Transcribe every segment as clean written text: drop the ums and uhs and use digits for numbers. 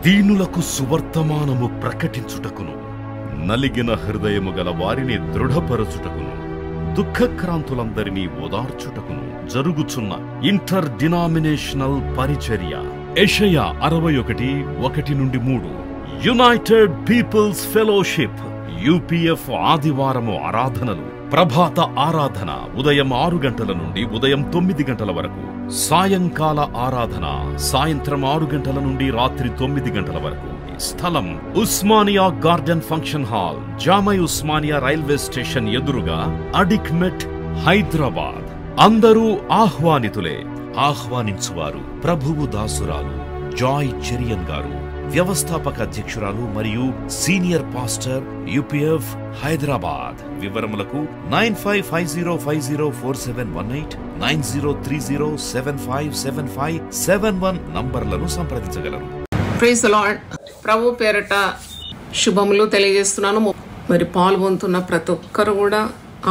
దీనులకు సువర్తమానము ప్రకటించుటకును, నలిగిన హృదయము గల వారిని దృఢపరచుటకును, దుఃఖక్రాంతులందరినీ ఓదార్చుటకును జరుగుచున్న ఇంటర్ డినామినేషనల్ పరిచర్య. యెషయా 61:1-3. యునైటెడ్ పీపుల్స్ ఫెలోషిప్ UPF ఆదివారము ఆరాధనలు. ప్రభాత ఆరాధన ఉదయం 6 గంటల నుండి ఉదయం 9 గంటల వరకు. సాయంకాల ఆరాధన సాయంత్రం 6 గంటల నుండి రాత్రి 9 గంటల వరకు. స్థలం Osmania garden function hall, జామై Osmania railway station ఎదురుగా, అడిక్మెట్, హైదరాబాద్. అందరూ ఆహ్వానితులే. ఆహ్వానించువారు ప్రభువు దాసురాలు జాయ్ చెరియన్ గారు, వ్యవస్థాపక అధ్యక్షురాలు మరియు సీనియర్ పాస్టర్ UPF హైదరాబాద్. వివరములకు 9550504718, 9030757571 నంబర్లను సంప్రదించగలరు. Praise the lord. ప్రభు పేరట శుభములు తెలియజేస్తున్నాను. మరి పాల్గొంటున్న ప్రతి ఒక్కరు కూడా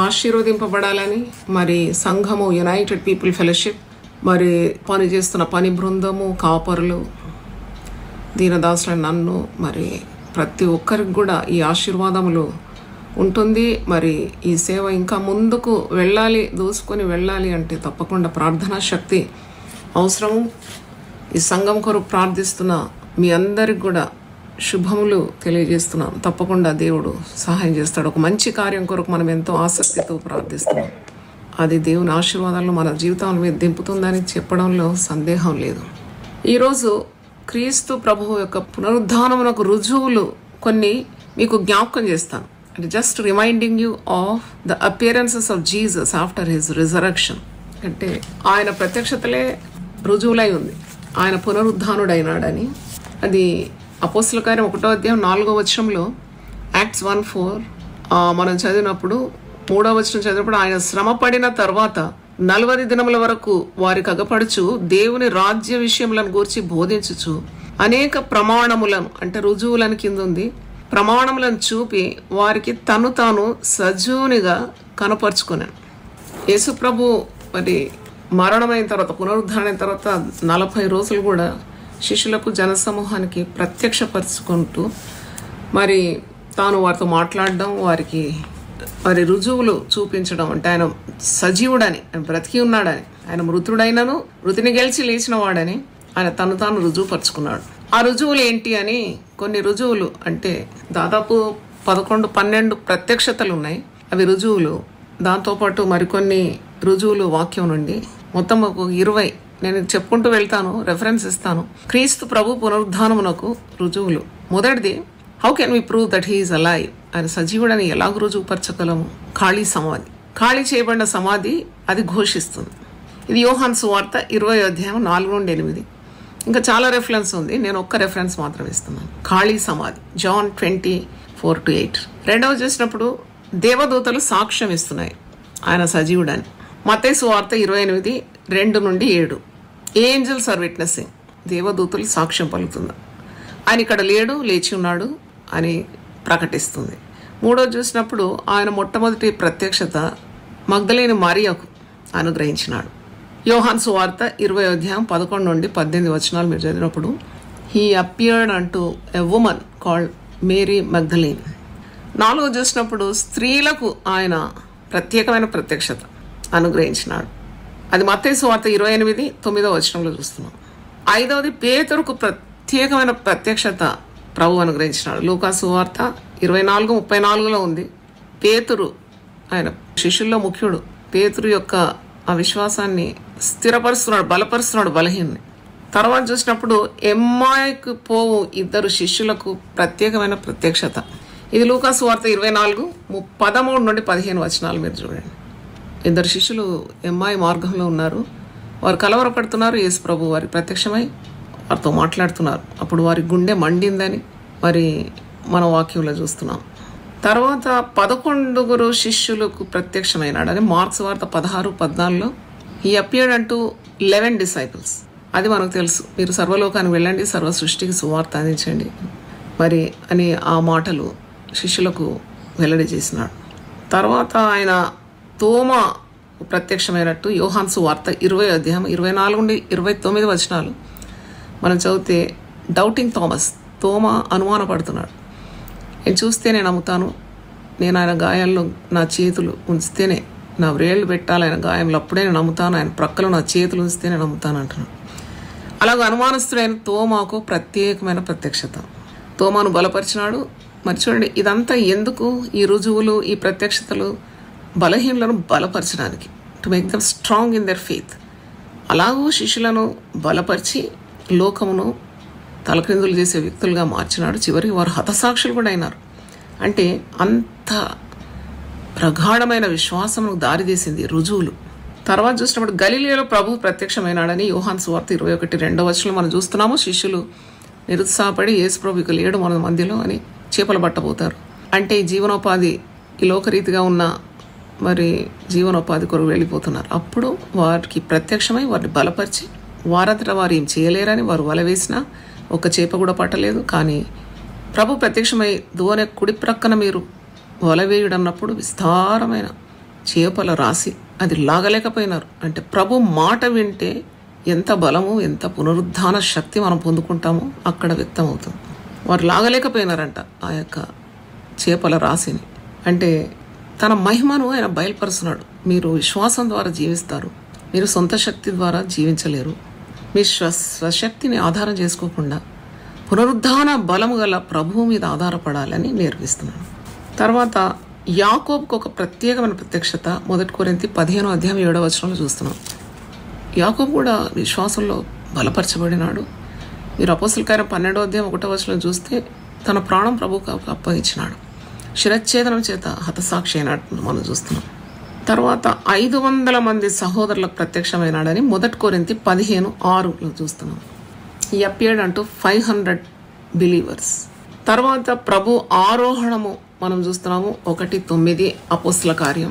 ఆశీర్వదింపబడాలని, మరి సంఘము యునైటెడ్ పీపుల్ ఫెలోషిప్, మరి పనిచేస్తున్న పని బృందము, కాపరులు, దీనదాసులైన నన్ను, మరి ప్రతి ఒక్కరికి కూడా ఈ ఆశీర్వాదములు ఉంటుంది. మరి ఈ సేవ ఇంకా ముందుకు వెళ్ళాలి, దూసుకొని వెళ్ళాలి అంటే తప్పకుండా ప్రార్థనా శక్తి అవసరము. ఈ సంఘం కొరకు ప్రార్థిస్తున్న మీ అందరికి కూడా శుభములు తెలియజేస్తున్నాను. తప్పకుండా దేవుడు సహాయం చేస్తాడు. ఒక మంచి కార్యం కొరకు మనం ఎంతో ఆసక్తితో ప్రార్థిస్తున్నాం. అది దేవుని ఆశీర్వాదాలను మన జీవితాల మీద దింపుతుందని చెప్పడంలో సందేహం లేదు. ఈరోజు క్రీస్తు ప్రభువు యొక్క పునరుద్ధానమునకు రుజువులు కొన్ని మీకు జ్ఞాపకం చేస్తాను. Just reminding you of the appearances of Jesus after his resurrection. అంటే ఆయన ప్రత్యక్షతలే రుజువులై ఉంది ఆయన పునరుద్ధానుడైనాడని. అది అపోస్తల కార్యం 1:4 యాక్ట్స్ 1:4 మనం చదివినప్పుడు, 3వ వచనం చదివినప్పుడు, ఆయన శ్రమ పడిన తర్వాత 40 దినముల వరకు వారికి అగపడుచు దేవుని రాజ్య విషయములను గూర్చి బోధించుచు అనేక ప్రమాణములను, అంటే రుజువులను కింద ఉంది, ప్రమాణములను చూపి వారికి తను తాను సజీవునిగా కనపరుచుకున్నాను. యేసు ప్రభు మరి మరణమైన తర్వాత, పునరుద్ధరణ తర్వాత 40 రోజులు కూడా శిష్యులకు, జనసమూహానికి ప్రత్యక్షపరుచుకుంటూ మరి తాను వారితో మాట్లాడడం, వారికి మరి రుజువులు చూపించడం. అంటే ఆయన సజీవుడని, ఆయన బ్రతికి ఉన్నాడని, ఆయన మృతుడైనను మృతిని గెలిచి లేచిన వాడని ఆయన తను తాను రుజువుపరుచుకున్నాడు. ఆ రుజువులు ఏంటి అని, కొన్ని రుజువులు అంటే దాదాపు 11-12 ప్రత్యక్షతలు ఉన్నాయి. అవి రుజువులు. దాంతోపాటు మరికొన్ని రుజువులు వాక్యం నుండి, మొత్తం ఒక 20 నేను చెప్పుకుంటూ వెళ్తాను, రెఫరెన్స్ ఇస్తాను. క్రీస్తు ప్రభు పునరుద్ధానమునకు రుజువులు. మొదటిది, how can we prove that he is alive? ఆయన సజీవుడని ఎలాగ రుజువుపరచగలము? ఖాళీ సమాధి, ఖాళీ చేయబడిన సమాధి అది ఘోషిస్తుంది. ఇది యోహాను సువార్త 20:4-8. ఇంకా చాలా రెఫరెన్స్ ఉంది, నేను ఒక్క రెఫరెన్స్ మాత్రం ఇస్తున్నాను. ఖాళీ సమాధి జాన్ 20:4-8. రెండవ చూసినప్పుడు దేవదూతలు సాక్ష్యం ఇస్తున్నాయి ఆయన సజీవుడని. మత్తయి సువార్త 28:2-7. ఏంజల్స్ ఆర్ విట్నెసింగ్, దేవదూతలు సాక్ష్యం పలుకుతుంది ఆయన ఇక్కడ లేడు, లేచి ఉన్నాడు అని ప్రకటిస్తుంది. మూడో చూసినప్పుడు ఆయన మొట్టమొదటి ప్రత్యక్షత మగ్దలేని మరియకు అనుగ్రహించినాడు. యోహాను సువార్త 20:11-18 మీరు చదివినప్పుడు, హీ అపియర్డ్ అంటూ ఎ వుమన్ కాల్డ్ మేరీ మగ్దలేన్. 4 చూసినప్పుడు స్త్రీలకు ఆయన ప్రత్యేకమైన ప్రత్యక్షత అనుగ్రహించినాడు. అది మత్తయి సువార్త 28:9 చూస్తున్నాం. 5వది పేతురుకు ప్రత్యేకమైన ప్రత్యక్షత ప్రభు అనుగ్రహించినాడు. లూకా సువార్త 24:34 ఉంది. పేతురు ఆయన శిష్యుల్లో ముఖ్యుడు. పేతురు యొక్క ఆ విశ్వాసాన్ని స్థిరపరుస్తున్నాడు, బలపరుస్తున్నాడు బలహీన్ని. తర్వాత చూసినప్పుడు ఎమ్మాయికి పోవు 2 శిష్యులకు ప్రత్యేకమైన ప్రత్యక్షత. ఇది లూకా సువార్త 24:13-15 మీరు చూడండి. 2 శిష్యులు ఎమ్మాయి మార్గంలో ఉన్నారు, వారు కలవరపడుతున్నారు. యేసు ప్రభు వారికి ప్రత్యక్షమై వారితో మాట్లాడుతున్నారు. అప్పుడు వారి గుండె మండిందని మరి మన వాక్యంలో చూస్తున్నాం. తర్వాత 11 శిష్యులకు ప్రత్యక్షమైనాడు అని మార్క్స్ వార్త 16-14. హీ అపియర్డ్ అంటూ 11 డిసైపుల్స్. అది మనకు తెలుసు, మీరు సర్వలోకానికి వెళ్ళండి, సర్వ సృష్టికి సువార్త అందించండి మరి అని ఆ మాటలు శిష్యులకు వెల్లడి చేసినాడు. తర్వాత ఆయన తోమ ప్రత్యక్షమైనట్టు యోహాను సువార్త 20:24-29 మనం చదివితే, డౌటింగ్ థామస్, తోమా అనుమానపడుతున్నాడు. నేను చూస్తేనే నమ్ముతాను, నేను ఆయన గాయాల్లో నా చేతులు ఉంచితేనే, నా వ్రేళ్లు పెట్టాలి ఆయన గాయంలో, అప్పుడే నేను నమ్ముతాను, ఆయన ప్రక్కలో నా చేతులు ఉంచితేనే నమ్ముతాను అంటున్నాడు. అలాగే అనుమానస్తుడైన తోమాకు ప్రత్యేకమైన ప్రత్యక్షత, తోమాను బలపరిచినాడు. మరి చూడండి, ఇదంతా ఎందుకు? ఈ రుజువులు, ఈ ప్రత్యక్షతలు బలహీనులను బలపరచడానికి, to make them strong in their faith. అలాగూ శిష్యులను బలపరిచి లోకమును తలక్రిందులు చేసే వ్యక్తులుగా మార్చినాడు. చివరికి వారు హతసాక్షులు కూడా అయినారు. అంటే అంత ప్రగాఢమైన విశ్వాసమును దారితీసింది రుజువులు. తర్వాత చూసినప్పుడు గలిలయలో ప్రభు ప్రత్యక్షమైనాడని యోహాను సువార్త 21:2 మనం చూస్తున్నాము. శిష్యులు నిరుత్సాహపడి యేసు ప్రభు ఇక లేడు మన మధ్యలో అని చేపలు పట్టబోతారు. అంటే ఈ జీవనోపాధి, ఈ లోకరీతిగా ఉన్న మరి జీవనోపాధి కొరకు వెళ్ళిపోతున్నారు. అప్పుడు వారికి ప్రత్యక్షమై వారిని బలపరిచి, వారంతటా వారు ఏం చేయలేరని వారు వల వేసినా ఒక చేప కూడా పట్టలేదు. కానీ ప్రభు ప్రత్యక్షమై దోనె కుడి ప్రక్కన మీరు వల వేయుడన్నప్పుడు విస్తారమైన చేపల రాసి అది లాగలేకపోయినారు. అంటే ప్రభు మాట వింటే ఎంత బలము, ఎంత పునరుద్ధాన శక్తి మనం పొందుకుంటామో అక్కడ వ్యక్తమవుతుంది. వారు లాగలేకపోయినారంట ఆ యొక్క చేపల రాశిని. అంటే తన మహిమను ఆయన బయలుపరుస్తున్నాడు. మీరు విశ్వాసం ద్వారా జీవిస్తారు, మీరు సొంత శక్తి ద్వారా జీవించలేరు. మీ స్వశక్తిని ఆధారం చేసుకోకుండా పునరుద్ధాన బలము గల ప్రభువు మీద ఆధారపడాలని నేర్పిస్తున్నాడు. తర్వాత యాకోబుకు ఒక ప్రత్యేకమైన ప్రత్యక్షత 1 కొరింథీ 15:7 చూస్తున్నాం. యాకోబు కూడా విశ్వాసంలో బలపరచబడినాడు. మీరు అపోస్తల కార్యం 12:1 చూస్తే తన ప్రాణం ప్రభువుకు అప్పగించినాడు. శిరచ్ఛేదనం చేత హతసాక్షి అయినట్టు మనం చూస్తున్నాం. తర్వాత 500 మంది సహోదరులకు ప్రత్యక్షమైనాడని 1 కొరింథీ 15:6 చూస్తున్నాం. ఈ అపియర్డ్ అంటూ 500 బిలీవర్స్. తర్వాత ప్రభు ఆరోహణము మనం చూస్తున్నాము 1:9 అపోస్తల కార్యం.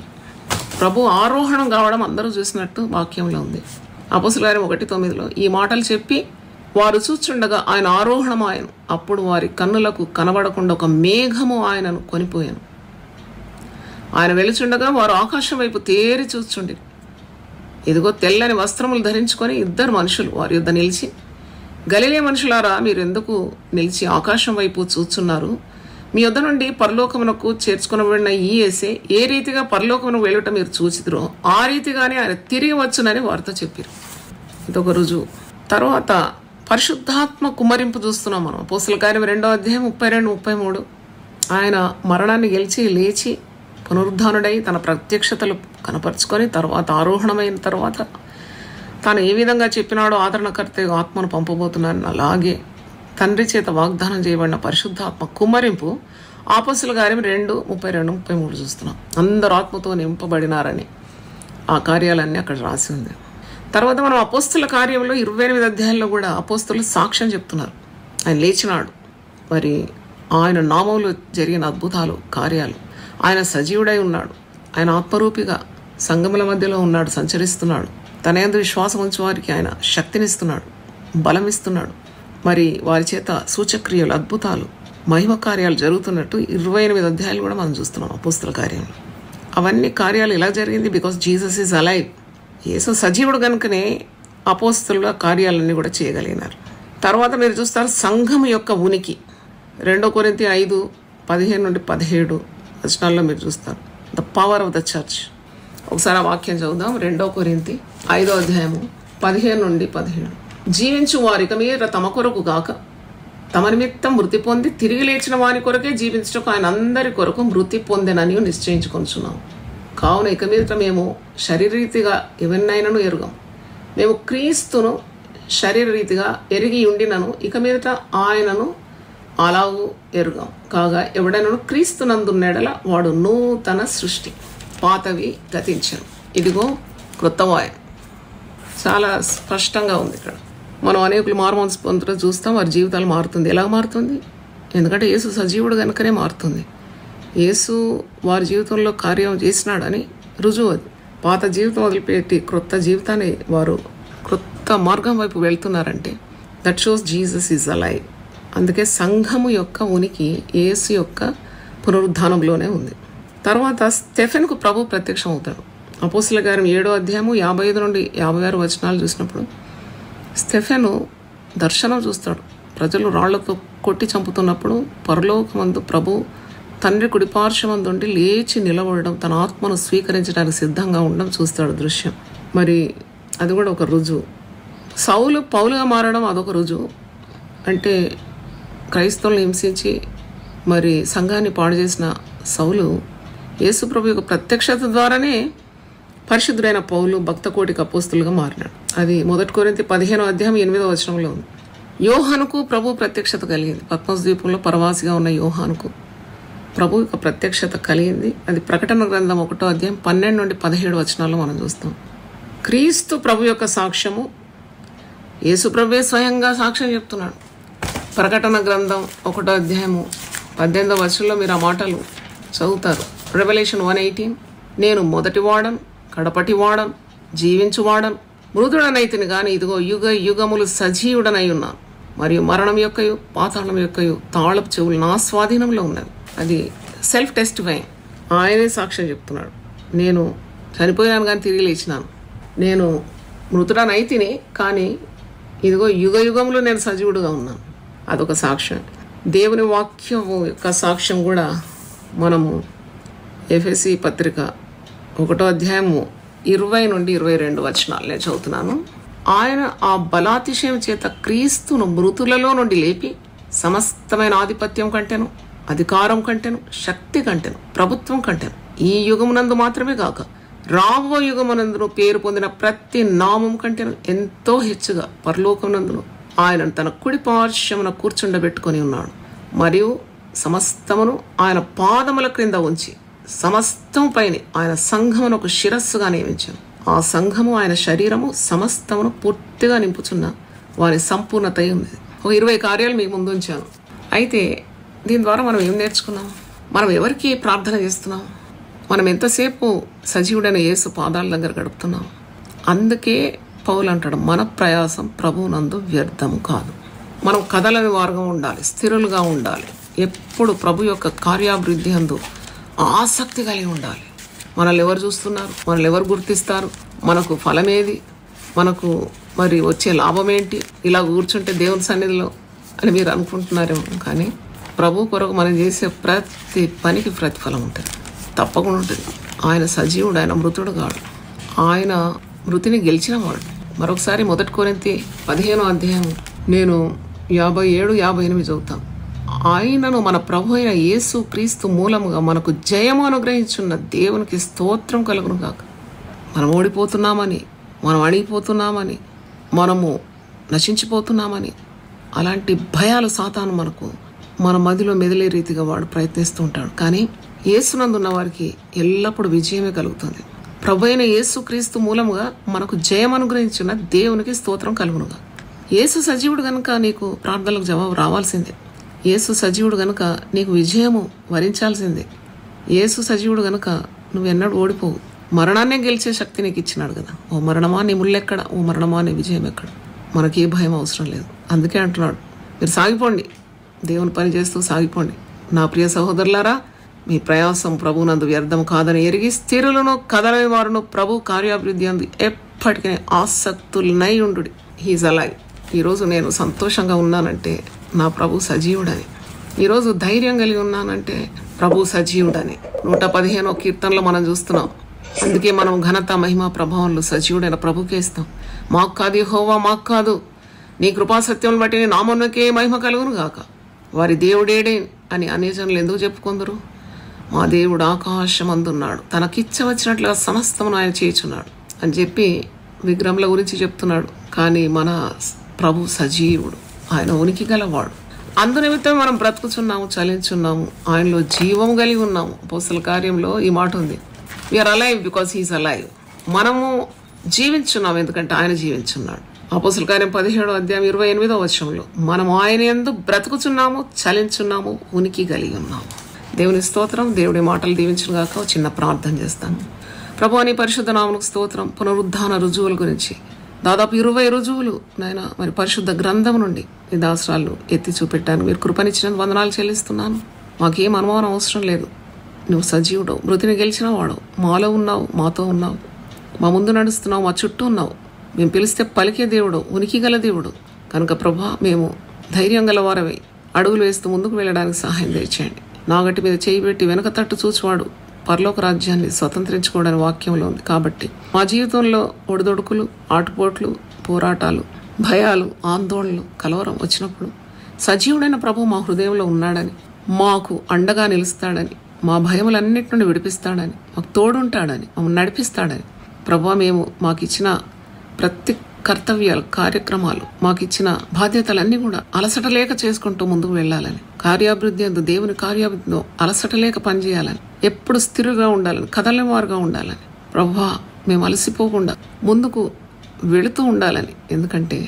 ప్రభు ఆరోహణం కావడం అందరూ చూసినట్టు వాక్యంలో ఉంది. అపోస్తల కార్యం 1:9 ఈ మాటలు చెప్పి వారు చూచుండగా ఆయన ఆరోహణం ఆయన, అప్పుడు వారి కన్నులకు కనబడకుండా ఒక మేఘము ఆయనను కొనిపోయాను. ఆయన వెలుచుండగా వారు ఆకాశం వైపు తేరి చూచుండి, ఇదిగో తెల్లని వస్త్రములు ధరించుకొని 2 మనుషులు వారి యొద్ద నిలిచి, గలిలే మనుషులారా, మీరు ఎందుకు నిలిచి ఆకాశం వైపు చూచున్నారు? మీ యొద్ద నుండి పరలోకమునకు చేర్చుకునబడిన ఈ యేసే ఏ రీతిగా పరలోకమునకు వెళ్ళుట మీరు చూచితిరో ఆ రీతిగానే ఆయన తిరిగి వచ్చునని వారితో చెప్పారు. ఇదొక రుజువు. తర్వాత పరిశుద్ధాత్మ కుమ్మరింపు చూస్తున్నాం మనం. అపోస్తల కార్యం 2:32-33 ఆయన మరణాన్ని గెలిచి లేచి పునరుద్ధానుడై తన ప్రత్యక్షతలు కనపరుచుకొని తర్వాత ఆరోహణమైన తర్వాత తాను ఏ విధంగా చెప్పినాడో ఆదరణకర్త ఆత్మను పంపబోతున్నానని అలాగే తండ్రి చేత వాగ్దానం చేయబడిన పరిశుద్ధాత్మ కుమ్మరింపు అపోస్తల కార్యం 2:32-33 చూస్తున్నాం. అందరు ఆత్మతో నింపబడినారని ఆ కార్యాలన్నీ అక్కడ రాసి ఉంది. తర్వాత మనం అపోస్తల కార్యంలో 28 అధ్యాయంలో కూడా అపోస్తలు సాక్ష్యం చెప్తున్నారు. ఆయన లేచినాడు, మరి ఆయన నామంలో జరిగిన అద్భుతాలు, కార్యాలు, ఆయన సజీవుడై ఉన్నాడు, ఆయన ఆత్మరూపిగా సంగముల మధ్యలో ఉన్నాడు, సంచరిస్తున్నాడు, తన యందు విశ్వాసం ఉంచి వారికి ఆయన శక్తినిస్తున్నాడు, బలమిస్తున్నాడు. మరి వారి చేత సూచక్రియలు, అద్భుతాలు, మహిమ కార్యాలు జరుగుతున్నట్టు 28 అధ్యాయాలు కూడా మనం చూస్తున్నాం అపోస్తల కార్యంలో. అవన్నీ కార్యాలు ఎలా జరిగింది? Because Jesus is alive. యేసు సజీవుడు కనుకనే అపోస్తలుల కార్యాలన్నీ కూడా చేయగలిగినారు. తర్వాత మీరు చూస్తారు సంఘం యొక్క ఉనికి. 2 కొరింథీ 5:15-17 మీరు చూస్తారు the power of the church. ఒకసారి ఆ వాక్యం చదువుదాం. 2 కొరింథీ 5:15-17 జీవించు వారిక మీద తమ కొరకు గాక తమ నిమిత్తం మృతి పొంది తిరిగి లేచిన వారి కొరకే జీవించటకు ఆయన అందరి కొరకు మృతి పొందెనని నిశ్చయించుకొనుచున్నాం. కావున ఇక మీద మేము శరీరరీతిగా ఎవరినైనాను ఎరుగం. మేము క్రీస్తును శరీరరీతిగా ఎరిగి ఉండినను ఇక మీదట ఆయనను అలాగూ ఎరుగం. కాగా ఎవడైనా క్రీస్తునందున్నెడల వాడు నూతన సృష్టి, పాతవి గతించను, ఇదిగో క్రొత్తవాయ. చాలా స్పష్టంగా ఉంది ఇక్కడ. మనం అనేకులు మారుమనసు పొందుతూ చూస్తాం, వారి జీవితాలు మారుతుంది. ఎలా మారుతుంది? ఎందుకంటే యేసు సజీవుడు కనుకనే మారుతుంది. యేసు వారి జీవితంలో కార్యం చేసినాడని రుజువు అది. పాత జీవితం వదిలిపెట్టి క్రొత్త జీవితాన్ని వారు క్రొత్త మార్గం వైపు వెళ్తున్నారంటే that shows Jesus is alive. అందుకే సంఘము యొక్క ఉనికి యేసు యొక్క పునరుద్ధానంలోనే ఉంది. తర్వాత స్టెఫెన్కు ప్రభు ప్రత్యక్షం అవుతాడు. అపోస్తల కార్యం 7:55-56 చూసినప్పుడు స్టెఫెను దర్శనం చూస్తాడు. ప్రజలు రాళ్లతో కొట్టి చంపుతున్నప్పుడు పరలోకమందు ప్రభు తండ్రి కుడిపార్శ్వమందుండి లేచి నిలబడడం, తన ఆత్మను స్వీకరించడానికి సిద్ధంగా ఉండడం చూస్తాడు దృశ్యం. మరి అది కూడా ఒక రుజువు. సౌలు పౌలుగా మారడం అదొక రుజువు. అంటే క్రైస్తవులను హింసించి మరి సంఘాన్ని పాడు చేసిన సౌలు యేసుప్రభు యొక్క ప్రత్యక్షత ద్వారానే పరిశుద్ధుడైన పౌలు భక్త కోటికి అపోస్తులుగా మారినాడు. అది 1 కొరింథీ 15:8 ఉంది. యోహానుకు ప్రభు ప్రత్యక్షత కలిగింది. పద్మస్ ద్వీపంలో పరవాసిగా ఉన్న యోహానుకు ప్రభు యొక్క ప్రత్యక్షత కలిగింది. అది ప్రకటన గ్రంథం 1:12-17 మనం చూస్తాం. క్రీస్తు ప్రభు యొక్క సాక్ష్యము యేసు ప్రభువే స్వయంగా సాక్ష్యం చెప్తున్నాడు. ప్రకటన గ్రంథం 1:18 మీరు ఆ మాటలు చదువుతారు. రెవల్యూషన్ 1:18 నేను మొదటి వాడను, కడపటి వాడను, జీవించువాడను, మృదుడనైతిని గాని ఇదిగో యుగ యుగములు సజీవుడనై ఉన్నాను, మరియు మరణం యొక్కయు పాతాళం యొక్కయు తాళపు చెవులు నా స్వాధీనంలో ఉన్నవి. అది సెల్ఫ్ టెస్టిఫైయింగ్. ఆయనే సాక్ష్యం చెప్తున్నాడు. నేను చనిపోయాను కానీ తిరిగి లేచినాను, నేను మృతుడనైతిని కానీ ఇదిగో యుగ యుగములు నేను సజీవుడుగా ఉన్నాను. అదొక సాక్ష్యం. దేవుని వాక్యం యొక్క సాక్ష్యం కూడా మనము ఎఫెసీ పత్రిక 1:20-22 నేను చదువుతున్నాను. ఆయన ఆ బలాతిశయం చేత క్రీస్తును మృతులలో నుండి లేపి సమస్తమైన ఆధిపత్యం కంటెను, అధికారం కంటెను, శక్తి కంటెను, ప్రభుత్వం కంటెను, ఈ యుగమునందు మాత్రమే కాక రాబో యుగమునందును పేరు పొందిన ప్రతి నామం కంటెను ఎంతో హెచ్చుగా పరలోకమునందును ఆయనను తన కుడి పార్శ్వమున కూర్చుండబెట్టుకొని ఉన్నాడు. మరియు సమస్తమును ఆయన పాదముల క్రింద ఉంచి సమస్తం పైన ఆయన సంఘమును ఒక శిరస్సుగా నియమించాను. ఆ సంఘము ఆయన శరీరము సమస్తమును పూర్తిగా నింపుచున్న వారి సంపూర్ణత ఉంది. ఒక 20 కార్యాలు మీకు ముందు ఉంచాను. అయితే దీని ద్వారా మనం ఏం నేర్చుకున్నాం? మనం ఎవరికి ప్రార్థన చేస్తున్నాం? మనం ఎంతసేపు సజీవుడైన యేసు పాదాల దగ్గర గడుపుతున్నాం. అందుకే పౌలు అంటాడు, మన ప్రయాసం ప్రభువునందు వ్యర్థము కాదు. మనం కదలని వారుగా ఉండాలి, స్థిరులుగా ఉండాలి, ఎప్పుడు ప్రభు యొక్క కార్యాభివృద్ధి అందు ఆసక్తి కలిగి ఉండాలి. మనల్ని ఎవరు చూస్తున్నారు? మనల్ని ఎవరు గుర్తిస్తారు? మనకు ఫలమేది? మనకు మరి వచ్చే లాభం ఏంటి ఇలా కూర్చుంటే దేవుని సన్నిధిలో అని మీరు అనుకుంటున్నారేమో. కానీ ప్రభు కొరకు మనం చేసే ప్రతి పనికి ప్రతిఫలం ఉంటుంది, తప్పకుండా ఉంటుంది. ఆయన సజీవుడు, ఆయన మృతుడు కాడు, ఆయన మృతిని గెలిచిన వాడు. మరొకసారి 1 కొరింథీ 15 నేను 57-58 చదువుతాను. ఆయనను మన ప్రభు అయిన యేసు క్రీస్తు మూలముగా మనకు జయము అనుగ్రహించున్న దేవునికి స్తోత్రం కలుగును గాక. మనం ఓడిపోతున్నామని, మనం అణిగిపోతున్నామని, మనము నశించిపోతున్నామని అలాంటి భయాలు సాతాను మన మదిలో మెదిలే రీతిగా వాడు ప్రయత్నిస్తూ ఉంటాడు. కానీ యేసునందున్న వారికి ఎల్లప్పుడూ విజయమే కలుగుతుంది. ప్రభు అయిన యేసు క్రీస్తు మూలముగా మనకు జయం అనుగ్రహించిన దేవునికి స్తోత్రం కలుగునుగా. యేసు సజీవుడు గనుక నీకు ప్రార్థనలకు జవాబు రావాల్సిందే. యేసు సజీవుడు గనుక నీకు విజయము వరించాల్సిందే. యేసు సజీవుడు గనుక నువ్వెన్నడూ ఓడిపోవు. మరణాన్నే గెలిచే శక్తి నీకు ఇచ్చినాడు కదా. ఓ మరణమా నీ ముళ్ళెక్కడ, ఓ మరణమా నీ విజయం ఎక్కడ. మనకే భయం అవసరం లేదు. అందుకే అంటున్నాడు, మీరు సాగిపోండి, దేవుని పని చేస్తూ సాగిపోండి. నా ప్రియ సహోదరులారా, మీ ప్రయాసం ప్రభునందు వ్యర్థం కాదని ఎరిగి స్థిరులను కదలని వారును ప్రభు కార్యాభివృద్ధి అందు ఎప్పటికీ ఆసక్తులనై ఉండు. He's alive. ఈరోజు నేను సంతోషంగా ఉన్నానంటే నా ప్రభు సజీవుడని. ఈరోజు ధైర్యం కలిగి ఉన్నానంటే ప్రభు సజీవుడని. 115వ కీర్తనలో మనం చూస్తున్నాం. అందుకే మనం ఘనత, మహిమ, ప్రభావంలో సజీవుడైన ప్రభుకే ఇస్తాం. మాకు కాదు యెహోవా, మాకు కాదు, నీ కృపాసత్యం బట్టి నీ నామమునకే మహిమ కలుగును గాక. వారి దేవుడేడే అని అనేజనులు ఎందుకు చెప్పుకుందరు? మా దేవుడు ఆకాశమందున్నాడు, తనకిచ్చ వచ్చినట్లుగా సమస్తమును ఆయన చేయుచున్నాడు అని చెప్పి విగ్రహంల గురించి చెప్తున్నాడు. కానీ మన ప్రభు సజీవుడు, ఆయన ఉనికి గలవాడు. అందునిమిత్తం మనం బ్రతుకుచున్నాము, చలించున్నాము, ఆయనలో జీవం కలిగి ఉన్నాము. అపోస్తల కార్యంలో ఈ మాట ఉంది, we're alive because he's alive. మనము జీవించున్నాము ఎందుకంటే ఆయన జీవించున్నాడు. అపోస్తల కార్యం 17:28 మనం ఆయన యందు బ్రతుకుచున్నాము, చలించున్నాము, ఉనికి కలిగి ఉన్నాము. దేవుని స్తోత్రం. దేవుడి మాటలు దీవించును గాక. చిన్న ప్రార్థన చేస్తాను. ప్రభువా, నీ పరిశుద్ధ నామమునకు స్తోత్రం. పునరుద్ధాన రుజువుల గురించి దాదాపు 20 రుజువులు నాయన మరి పరిశుద్ధ గ్రంథం నుండి నీ దాసరాలు ఎత్తి చూపెట్టాను. మీరు కృపనిచ్చినందుకు వందనాలు చెల్లిస్తున్నాను. మాకేం అనుమానం అవసరం లేదు. నువ్వు సజీవుడు, మృతిని గెలిచిన వాడు, మాలో ఉన్నావు, మాతో ఉన్నావు, మా ముందు నడుస్తున్నావు, మా చుట్టూ ఉన్నావు. మేము పిలిస్తే పలికే దేవుడు, ఉనికి గల దేవుడు కనుక ప్రభా, మేము ధైర్యం గలవారవై అడుగులు వేస్తూ ముందుకు వెళ్ళడానికి సహాయం దయచేయండి. నాగటి మీద చేయి పెట్టి వెనక తట్టు చూచివాడు పరలోక రాజ్యాన్ని స్వతంత్రించుకోవడానికి వాక్యంలో ఉంది. కాబట్టి మా జీవితంలో ఒడిదొడుకులు, ఆటుపోట్లు, పోరాటాలు, భయాలు, ఆందోళనలు, కలవరం వచ్చినప్పుడు సజీవుడైన ప్రభు మా హృదయంలో ఉన్నాడని, మాకు అండగా నిలుస్తాడని, మా భయములన్నిటి నుండి విడిపిస్తాడని, మాకు తోడుంటాడని, మమ్మల్ని నడిపిస్తాడని ప్రభు మేము మాకిచ్చిన ప్రతి కర్తవ్యాలు, కార్యక్రమాలు, మాకిచ్చిన బాధ్యతలన్నీ కూడా అలసట లేక చేసుకుంటూ ముందుకు వెళ్ళాలని, కార్యాభివృద్ధి అందు దేవుని కార్యాభివృద్ధిలో అలసట లేక పనిచేయాలని, ఎప్పుడు స్థిరంగా ఉండాలని, కదలనివారుగా ఉండాలని ప్రభువా మేము అలసిపోకుండా ముందుకు వెళుతూ ఉండాలని. ఎందుకంటే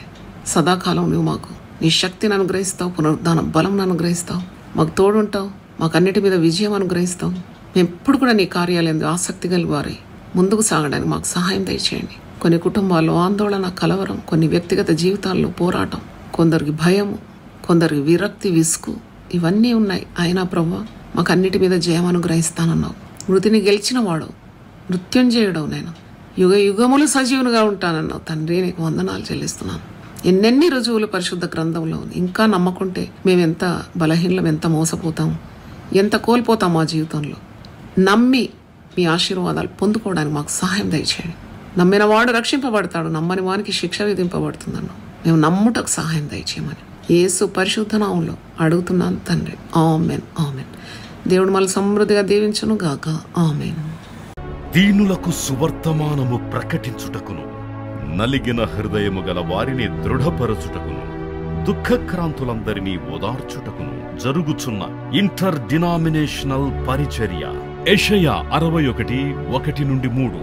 సదాకాలం నువ్వు మాకు నీ శక్తిని అనుగ్రహిస్తావు, పునరుద్ధాన బలం అనుగ్రహిస్తావు, మాకు తోడుంటావు, మాకు అన్నిటి మీద విజయం అనుగ్రహిస్తావు. మేము ఎప్పుడు కూడా నీ కార్యాలయంలో ఆసక్తి కలిగి ముందుకు సాగడానికి మాకు సహాయం దయచేయండి. కొన్ని కుటుంబాల్లో ఆందోళన, కలవరం, కొన్ని వ్యక్తిగత జీవితాల్లో పోరాటం, కొందరికి భయము, కొందరికి విరక్తి, విసుగు ఇవన్నీ ఉన్నాయి. అయినా ప్రభువా మాకు అన్నిటి మీద జయం అనుగ్రహిస్తానన్నావు. మృతిని గెలిచిన వాడు, మృత్యుంజయుడవు, నేను యుగ యుగములు సజీవునిగా ఉంటానన్నావు. తండ్రి నీకు వందనాలు చెల్లిస్తున్నాను. ఎన్నెన్ని రుజువులు పరిశుద్ధ గ్రంథంలో ఇంకా నమ్మకుంటే మేమెంత బలహీనం, ఎంత మోసపోతాం, ఎంత కోల్పోతాం మా జీవితంలో. నమ్మి మీ ఆశీర్వాదాలు పొందుకోవడానికి మాకు సహాయం దయచేయండి. నమ్మిన వాడు రక్షింపబడతాడు, నమ్మని వానికి శిక్ష విధింపబడుతుందన్నావు. మేము నమ్ముటకు సహాయం దయచేయమని యేసు పరిశుద్ధ నామములో అడుగుతున్నాను తండ్రి. Amen, amen. దేవుడు మళ్ళీ సమృద్ధిగా దీవించును గాక. ఆమెన్. దీనులకు సువర్తమానము ప్రకటించుటకును, నలిగిన హృదయము గల వారిని దృఢపరచుటకును, దుఃఖక్రాంతులందరినీ ఓదార్చుటకును జరుగుచున్న ఇంటర్ డినామినేషనల్ పరిచర్య. యెషయా 61:1-3.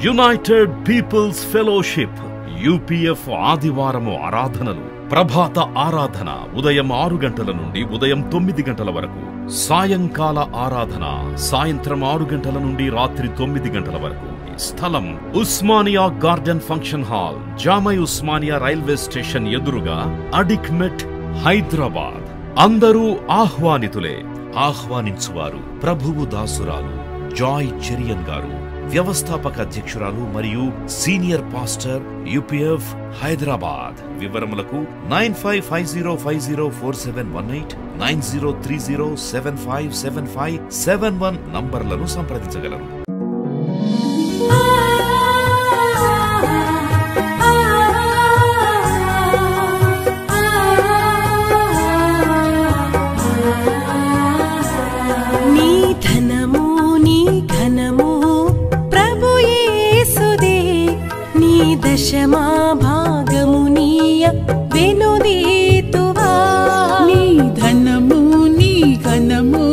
యునైటెడ్ పీపుల్స్ ఫెలోషిప్ యూపీఎఫ్ ఆదివారము ఆరాధనలు. ప్రభాత ఆరాధన ఉదయం 6 గంటల నుండి ఉదయం 9 గంటల వరకు. సాయంకాల ఆరాధన సాయంత్రం 6 గంటల నుండి రాత్రి 9 గంటల వరకు. స్థలం Osmania garden function hall, జామై Osmania railway station ఎదురుగా, అడిక్మెట్, హైదరాబాద్. అందరూ ఆహ్వానితులే. ఆహ్వానించువారు ప్రభువు దాసురాలు జాయ్ చెరియన్ గారు, వ్యవస్థాపక అధ్యక్షురాలు మరియు సీనియర్ పాస్టర్ యూపీఎఫ్ హైదరాబాద్. వివరములకు 9550504718, 9030757571 నంబర్లను సంప్రదించగలరు. దశమా భాగమునీయ వెనుదీతువా. నీ ధనము నీ ఘనము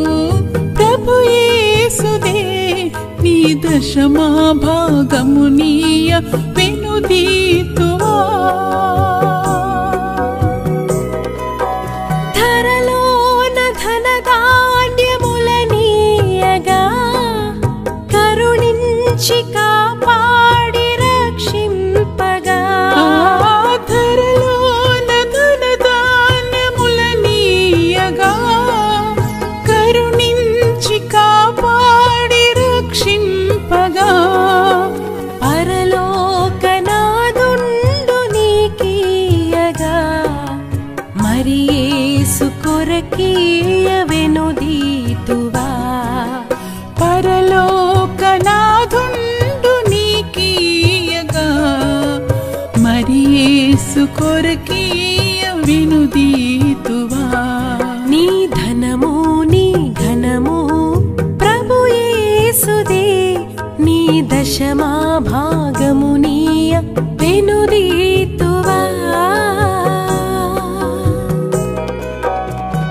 ప్రభు యేసుదే, నీ దశమా భాగమునీయ వెనుదీతువా. ధరలోన ధనధాన్యములనీయగా కరుణించి కాపాడి రక్షింపగా. ధరలోన ధనధాన్యములనీయగా కరుణించి కాపాడి రక్షింపగా. పరలోకనాదుండు నీకీయగా మరి యేసు కొరకీయ వెనుదీతువా. పరలోకనాథుండు నీకీయగా మరి యేసు కొరకీయ వెనుదీతువా. నీ ధనము నీ ఘనము ప్రభు యేసుదే, నీ దశమా భాగమునీయ వెనుదీతువా.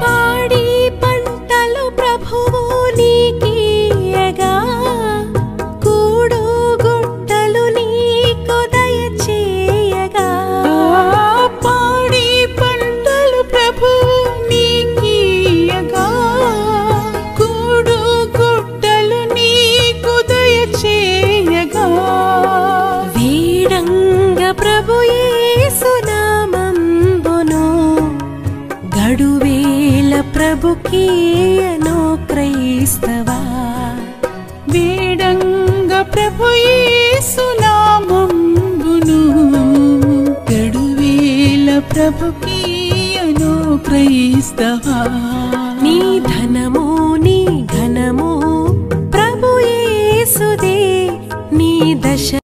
పాడి పంటలు ప్రభువు నీకీయగా కూడు గుట్టలు నీకు దయచేయగా. పాడి పంటలు ప్రభువు నీకీయగా కూడు గుట్టలు నీకు దయచేయగా. వీడంగ ప్రభు యేసు నామంబును గడువేల ప్రభుకీయను క్రైస్తవా. వేడంగ ప్రభు యేసు నామంబును గడువేల ప్రభుకీయను క్రైస్తవా నీ ధన